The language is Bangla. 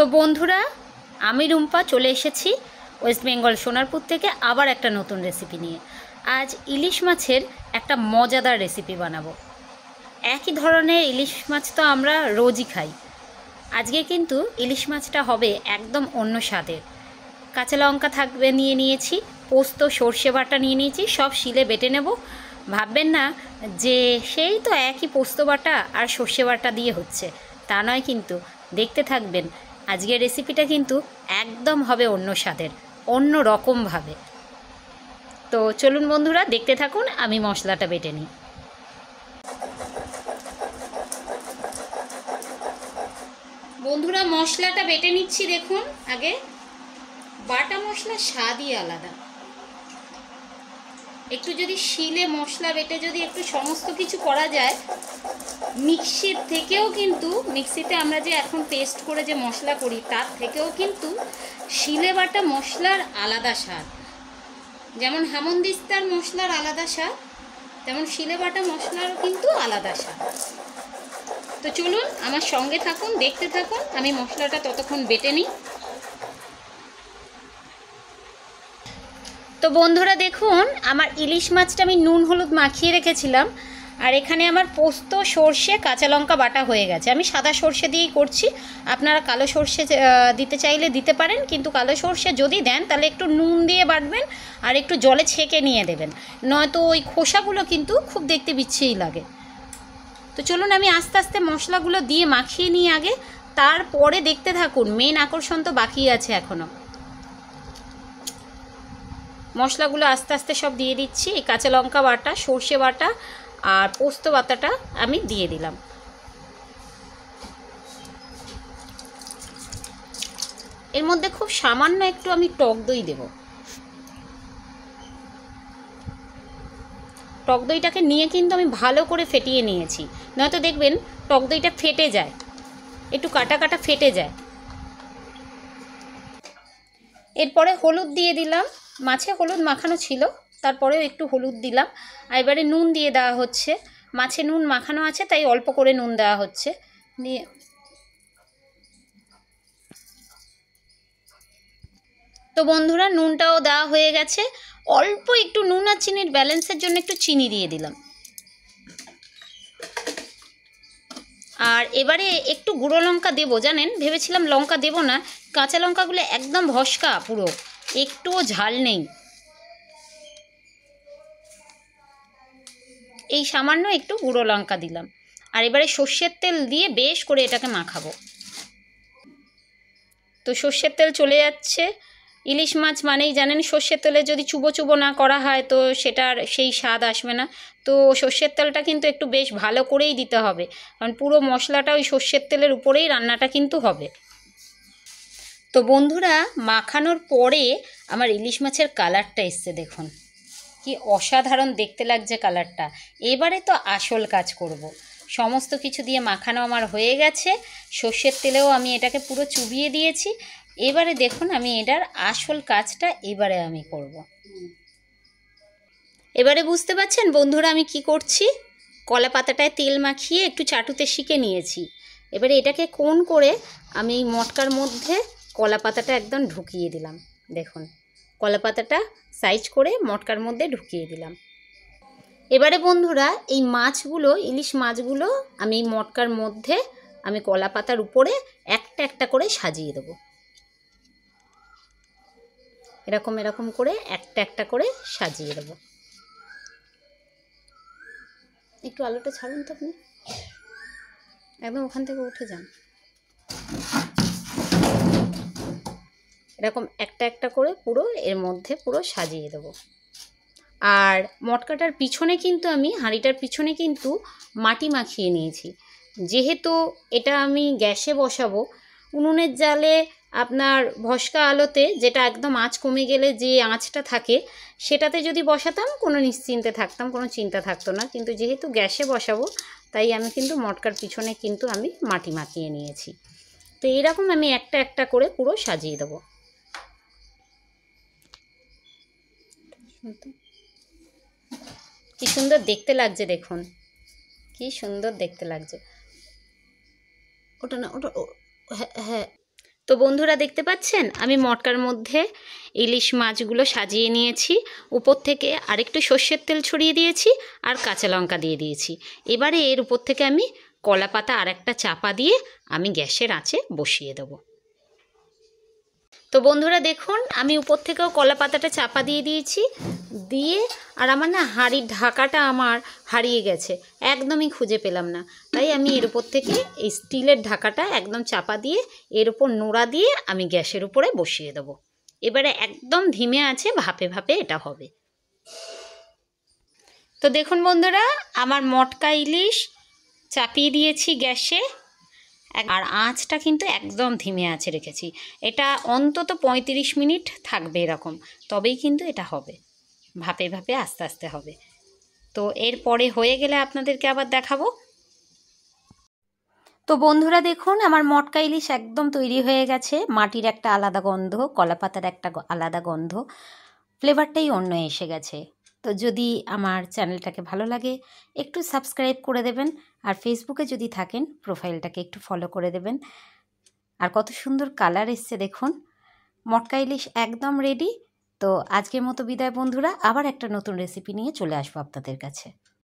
তো বন্ধুরা, আমি রুম্পা চলে এসেছি ওয়েস্ট বেঙ্গল সোনারপুর থেকে আবার একটা নতুন রেসিপি নিয়ে। আজ ইলিশ মাছের একটা মজাদার রেসিপি বানাবো। একই ধরনের ইলিশ মাছ তো আমরা রোজই খাই, আজকে কিন্তু ইলিশ মাছটা হবে একদম অন্য স্বাদের। কাঁচা লঙ্কা থাকবে নিয়ে নিয়েছি, পোস্ত সর্ষে বাটা নিয়ে নিয়েছি, সব শিলে বেটে নেব। ভাববেন না যে সেই তো একই পোস্ত বাটা আর সর্ষে বাটা দিয়ে হচ্ছে, তা নয় কিন্তু। দেখতে থাকবেন, আজকের রেসিপিটা কিন্তু একদম হবে অন্য স্বাদের, অন্য রকমভাবে। তো চলুন বন্ধুরা, দেখতে থাকুন, আমি মশলাটা বেটে নিই। বন্ধুরা, মশলাটা বেটে নিচ্ছি। দেখুন, আগে বাটা মশলার স্বাদই আলাদা। একটু যদি শিলে মশলা বেটে যদি একটু সমস্ত কিছু করা যায়, মিক্সির থেকেও কিন্তু, মিক্সিতে আমরা যে এখন পেস্ট করে যে মশলা করি তার থেকেও কিন্তু শিলে বাটা মশলার আলাদা স্বাদ। যেমন হামনদিস্তার মশলার আলাদা স্বাদ, তেমন শিলে বাটা মশলারও কিন্তু আলাদা স্বাদ। তো চলুন আমার সঙ্গে থাকুন, দেখতে থাকুন, আমি মশলাটা ততক্ষণ বেটে নিই। তো বন্ধুরা দেখুন, আমার ইলিশ মাছটা আমি নুন হলুদ মাখিয়ে রেখেছিলাম, আর এখানে আমার পোস্ত সর্ষে কাঁচা লঙ্কা বাটা হয়ে গেছে। আমি সাদা সর্ষে দিয়েই করছি, আপনারা কালো সর্ষে দিতে চাইলে দিতে পারেন, কিন্তু কালো সর্ষে যদি দেন তাহলে একটু নুন দিয়ে বাটবেন আর একটু জলে ছেঁকে নিয়ে দেবেন, নয়তো ওই খোসাগুলো কিন্তু খুব দেখতে বিচ্ছিরি লাগে। তো চলুন আমি আস্তে আস্তে মশলাগুলো দিয়ে মাখিয়ে নিই আগে, তারপরে দেখতে থাকুন, মেন আকর্ষণ তো বাকি আছে এখনও। মশলাগুলো আস্তে আস্তে সব দিয়ে দিচ্ছি। এই কাঁচা লঙ্কা বাটা, সর্ষে বাটা আর পোস্ত বাটাটা আমি দিয়ে দিলাম। এর মধ্যে খুব সামান্য একটু আমি টক দই দেব। টক দইটাকে নিয়ে কিন্তু আমি ভালো করে ফেটিয়ে নিয়েছি, নয়তো দেখবেন টক দইটা ফেটে যায়, একটু কাটা কাটা ফেটে যায়। এরপরে হলুদ দিয়ে দিলাম, মাছে হলুদ মাখানো ছিল, তারপরেও একটু হলুদ দিলাম। আর এবারে নুন দিয়ে দেওয়া হচ্ছে, মাছে নুন মাখানো আছে তাই অল্প করে নুন দেওয়া হচ্ছে। দিয়ে তো বন্ধুরা, নুনটাও দেওয়া হয়ে গেছে। অল্প একটু নুন আর চিনির ব্যালেন্সের জন্য একটু চিনি দিয়ে দিলাম। আর এবারে একটু গুঁড়ো লঙ্কা দেবো, জানেন ভেবেছিলাম লঙ্কা দেবো না, কাঁচা লঙ্কাগুলো একদম ভস্কা, পুরো একটুও ঝাল নেই। এই সামান্য একটু গুঁড়ো লঙ্কা দিলাম। আর এবারে সর্ষের তেল দিয়ে বেশ করে এটাকে মাখাবো। তো সর্ষের তেল চলে যাচ্ছে। ইলিশ মাছ মানেই জানেন, সর্ষের তেলে যদি চুবো চুবো না করা হয় তো সেটার সেই স্বাদ আসবে না। তো সর্ষের তেলটা কিন্তু একটু বেশ ভালো করেই দিতে হবে, কারণ পুরো মশলাটা ওই সর্ষের তেলের উপরেই রান্নাটা কিন্তু হবে। তো বন্ধুরা, মাখানোর পরে আমার ইলিশ মাছের কালারটা এসছে, দেখুন কি অসাধারণ দেখতে লাগছে কালারটা। এবারে তো আসল কাজ করব। সমস্ত কিছু দিয়ে মাখানো আমার হয়ে গেছে, সর্ষের তেলেও আমি এটাকে পুরো চুবিয়ে দিয়েছি। এবারে দেখুন, আমি এটার আসল কাজটা এবারে আমি করব। এবারে বুঝতে পারছেন বন্ধুরা আমি কি করছি? কলা পাতাটায় তেল মাখিয়ে একটু চাটুতে শিখে নিয়েছি। এবারে এটাকে কোণ করে আমি মটকার মধ্যে কলা পাতাটা একদম ঢুকিয়ে দিলাম। দেখুন, কলা পাতাটা সাইজ করে মটকার মধ্যে ঢুকিয়ে দিলাম। এবারে বন্ধুরা, এই মাছগুলো, ইলিশ মাছগুলো আমি মটকার মধ্যে আমি কলা পাতার উপরে একটা একটা করে সাজিয়ে দেবো। এরকম এরকম করে একটা একটা করে সাজিয়ে দেবো। একটু আলোটা ছাড়ুন তো আপনি, একদম ওখান থেকে উঠে যান। এরকম একটা একটা করে পুরো এর মধ্যে পুরো সাজিয়ে দেবো। আর মটকাটার পিছনে কিন্তু আমি, হাঁড়িটার পিছনে কিন্তু মাটি মাখিয়ে নিয়েছি। যেহেতু এটা আমি গ্যাসে বসাবো, উনুনের জালে আপনার ভস্কা আলোতে, যেটা একদম আঁচ কমে গেলে যে আঁচটা থাকে সেটাতে যদি বসাতাম কোনো নিশ্চিন্তে থাকতাম, কোনো চিন্তা থাকতো না। কিন্তু যেহেতু গ্যাসে বসাবো তাই আমি কিন্তু মটকার পিছনে কিন্তু আমি মাটি মাখিয়ে নিয়েছি। তো এইরকম আমি একটা একটা করে পুরো সাজিয়ে দেবো। কি সুন্দর দেখতে লাগছে, দেখুন কি সুন্দর দেখতে লাগছে। ওটা না, ওটা হ্যাঁ হ্যাঁ। তো তো বন্ধুরা দেখতে পাচ্ছেন আমি মটকার মধ্যে ইলিশ মাছগুলো সাজিয়ে নিয়েছি, উপর থেকে আরেকটু সর্ষের তেল ছড়িয়ে দিয়েছি আর কাঁচা লঙ্কা দিয়ে দিয়েছি। এবারে এর উপর থেকে আমি কলা পাতা আর একটা চাপা দিয়ে আমি গ্যাসের আঁচে বসিয়ে দেবো। তো বন্ধুরা দেখুন আমি উপর থেকেও কলা পাতাটা চাপা দিয়ে দিয়েছি, দিয়ে আর আমার না হাঁড়ির ঢাকাটা আমার হারিয়ে গেছে, একদমই খুঁজে পেলাম না। তাই আমি এর উপর থেকে এই স্টিলের ঢাকাটা একদম চাপা দিয়ে এর উপর নোড়া দিয়ে আমি গ্যাসের উপরে বসিয়ে দেবো। এবারে একদম ধিমে আছে ভাপে ভাপে এটা হবে। তো দেখুন বন্ধুরা আমার মটকা ইলিশ চাপিয়ে দিয়েছি গ্যাসে, আর আঁচটা কিন্তু একদম ধিমে আঁচে রেখেছি। এটা অন্তত 35 মিনিট থাকবে এরকম, তবেই কিন্তু এটা হবে, ভাপে ভাপে আস্তে আস্তে হবে। তো এরপরে হয়ে গেলে আপনাদেরকে আবার দেখাবো। তো বন্ধুরা দেখুন আমার মটকা ইলিশ একদম তৈরি হয়ে গেছে। মাটির একটা আলাদা গন্ধ, কলা পাতার একটা আলাদা গন্ধ, ফ্লেভারটাই অন্য এসে গেছে। তো যদি আমার চ্যানেলটাকে ভালো লাগে একটু সাবস্ক্রাইব করে দেবেন, আর ফেসবুকে যদি থাকেন প্রোফাইলটাকে একটু ফলো করে দেবেন। আর কত সুন্দর কালার এসছে দেখুন। মটকা ইলিশ একদম রেডি। তো আজকের মতো বিদায় বন্ধুরা, আবার একটা নতুন রেসিপি নিয়ে চলে আসবো আপনাদের কাছে।